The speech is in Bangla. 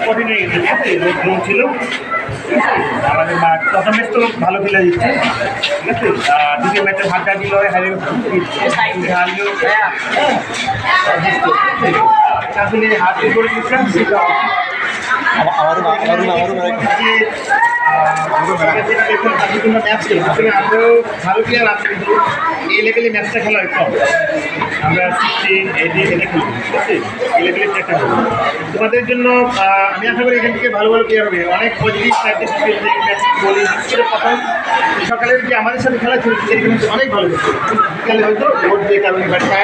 কঠিন হয়ে গেছে, ঠিক আছে? রোগ ছিল আমাদের মা প্রথম ম্যাচ তো ভালো খেলে দিচ্ছে, ঠিক আছে? দ্বিতীয় ম্যাচে হাতটা দিল আসলে হাত করে দিচ্ছিলাম সেটা ম্যাচ খেলি আসলে আমরাও ভালো প্লেয়ার আছে, কিন্তু এই লেভেলে ম্যাচটা খেলা হয় কম। আমরা 16, 18 এটা খেলি, ঠিক আছে? এই লেভেলে একটা খেলি তোমাদের জন্য। আমি আশা করি এখান থেকে ভালো ভালো প্লেয়ার হবে, অনেক পজিটিভ প্র্যাকটিস ম্যাচ বলি। প্রথম সকালের যে আমাদের সাথে খেলা ছিল সেটা কিন্তু অনেক ভালো, বিকালে হয়তো ভোট দিয়ে কারণে